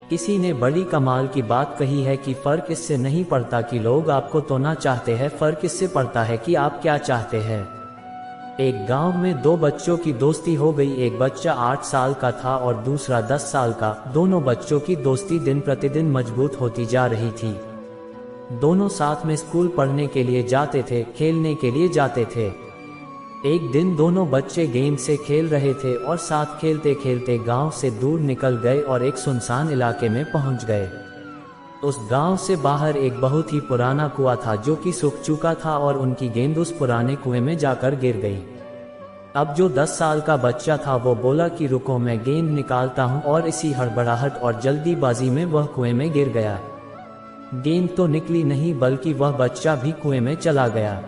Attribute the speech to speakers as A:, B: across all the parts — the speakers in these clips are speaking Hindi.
A: किसी ने बड़ी कमाल की बात कही है कि फर्क इससे नहीं पड़ता कि लोग आपको तोड़ना चाहते हैं, फर्क इससे पड़ता है कि आप क्या चाहते हैं। एक गांव में दो बच्चों की दोस्ती हो गई। एक बच्चा 8 साल का था और दूसरा 10 साल का। दोनों बच्चों की दोस्ती दिन प्रतिदिन मजबूत होती जा रही थी। दोनों साथ में स्कूल पढ़ने के लिए जाते थे, खेलने के लिए जाते थे। एक दिन दोनों बच्चे गेम से खेल रहे थे और साथ खेलते खेलते गांव से दूर निकल गए और एक सुनसान इलाके में पहुंच गए। उस गांव से बाहर एक बहुत ही पुराना कुआं था जो कि सूख चुका था और उनकी गेंद उस पुराने कुएं में जाकर गिर गई। अब जो 10 साल का बच्चा था वो बोला कि रुको, मैं गेंद निकालता हूं, और इसी हड़बड़ाहट और जल्दीबाजी में वह कुएं में गिर गया। गेंद तो निकली नहीं बल्कि वह बच्चा भी कुएं में चला गया।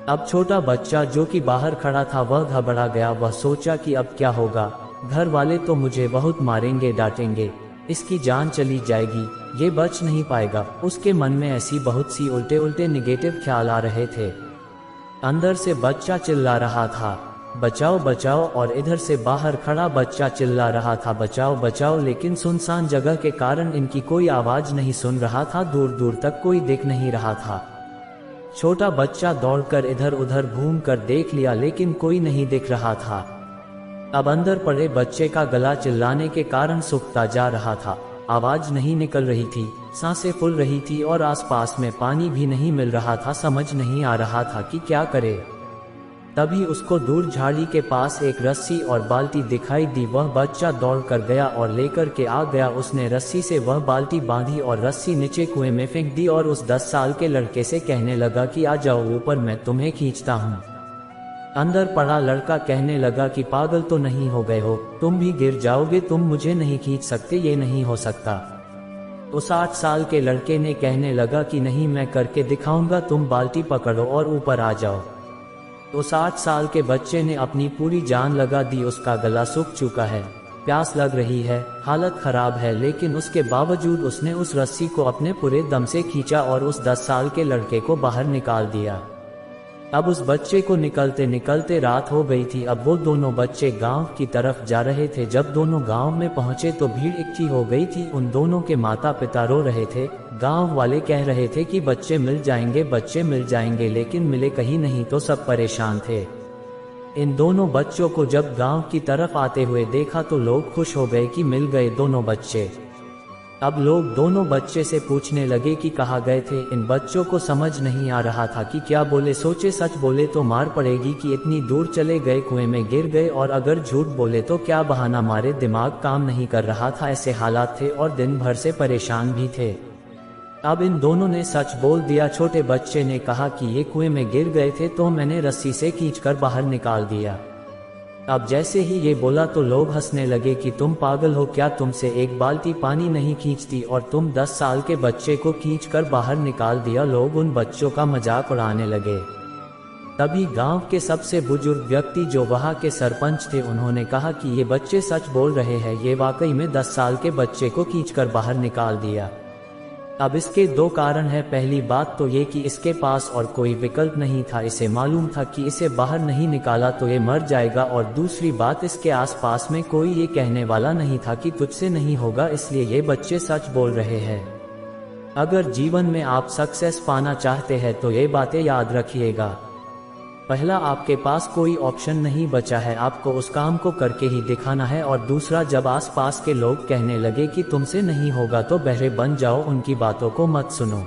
A: अब छोटा बच्चा जो कि बाहर खड़ा था वह घबरा गया। वह सोचा कि अब क्या होगा, घर वाले तो मुझे बहुत मारेंगे, डांटेंगे, इसकी जान चली जाएगी, ये बच नहीं पाएगा। उसके मन में ऐसी बहुत सी उल्टे उल्टे निगेटिव ख्याल आ रहे थे। अंदर से बच्चा चिल्ला रहा था, बचाओ बचाओ, और इधर से बाहर खड़ा बच्चा चिल्ला रहा था, बचाओ बचाओ, लेकिन सुनसान जगह के कारण इनकी कोई आवाज नहीं सुन रहा था। दूर दूर तक कोई दिख नहीं रहा था। छोटा बच्चा दौड़कर इधर उधर घूमकर देख लिया लेकिन कोई नहीं दिख रहा था। अब अंदर पड़े बच्चे का गला चिल्लाने के कारण सूखता जा रहा था। आवाज नहीं निकल रही थी, सांसें फूल रही थी और आसपास में पानी भी नहीं मिल रहा था। समझ नहीं आ रहा था कि क्या करे। तभी उसको दूर झाड़ी के पास एक रस्सी और बाल्टी दिखाई दी। वह बच्चा दौड़कर गया और लेकर के आ गया। उसने रस्सी से वह बाल्टी बांधी और रस्सी नीचे कुएं में फेंक दी और उस 10 साल के लड़के से कहने लगा कि आ जाओ ऊपर, मैं तुम्हें खींचता हूँ। अंदर पड़ा लड़का कहने लगा कि पागल तो नहीं हो गए हो, तुम भी गिर जाओगे, तुम मुझे नहीं खींच सकते, ये नहीं हो सकता। उस 8 साल के लड़के ने कहने लगा कि नहीं, मैं करके दिखाऊंगा, तुम बाल्टी पकड़ो और ऊपर आ जाओ। उस 8 साल के बच्चे ने अपनी पूरी जान लगा दी। उसका गला सूख चुका है, प्यास लग रही है, हालत खराब है, लेकिन उसके बावजूद उसने उस रस्सी को अपने पूरे दम से खींचा और उस 10 साल के लड़के को बाहर निकाल दिया। अब उस बच्चे को निकलते निकलते रात हो गई थी। अब वो दोनों बच्चे गांव की तरफ जा रहे थे। जब दोनों गांव में पहुंचे तो भीड़ इकट्ठी हो गई थी। उन दोनों के माता पिता रो रहे थे। गांव वाले कह रहे थे कि बच्चे मिल जाएंगे, बच्चे मिल जाएंगे, लेकिन मिले कहीं नहीं। तो सब परेशान थे। इन दोनों बच्चों को जब गांव की तरफ आते हुए देखा तो लोग खुश हो गए कि मिल गए दोनों बच्चे। अब लोग दोनों बच्चे से पूछने लगे कि कहाँ गए थे। इन बच्चों को समझ नहीं आ रहा था कि क्या बोले। सोचे सच बोले तो मार पड़ेगी कि इतनी दूर चले गए, कुएं में गिर गए, और अगर झूठ बोले तो क्या बहाना मारे। दिमाग काम नहीं कर रहा था। ऐसे हालात थे और दिन भर से परेशान भी थे। अब इन दोनों ने सच बोल दिया। छोटे बच्चे ने कहा कि ये कुएं में गिर गए थे तो मैंने रस्सी से खींचकर बाहर निकाल दिया। अब जैसे ही ये बोला तो लोग हंसने लगे कि तुम पागल हो क्या, तुमसे एक बाल्टी पानी नहीं खींचती और तुम 10 साल के बच्चे को खींचकर बाहर निकाल दिया। लोग उन बच्चों का मजाक उड़ाने लगे। तभी गांव के सबसे बुजुर्ग व्यक्ति जो वहां के सरपंच थे, उन्होंने कहा कि ये बच्चे सच बोल रहे हैं, ये वाकई में 10 साल के बच्चे को खींचकर बाहर निकाल दिया। अब इसके 2 कारण हैं। पहली बात तो ये कि इसके पास और कोई विकल्प नहीं था। इसे मालूम था कि इसे बाहर नहीं निकाला तो ये मर जाएगा, और दूसरी बात इसके आसपास में कोई ये कहने वाला नहीं था कि तुझसे नहीं होगा, इसलिए ये बच्चे सच बोल रहे हैं। अगर जीवन में आप सक्सेस पाना चाहते हैं तो ये बातें याद रखिएगा। पहला, आपके पास कोई ऑप्शन नहीं बचा है, आपको उस काम को करके ही दिखाना है। और दूसरा, जब आसपास के लोग कहने लगे कि तुमसे नहीं होगा तो बहरे बन जाओ, उनकी बातों को मत सुनो।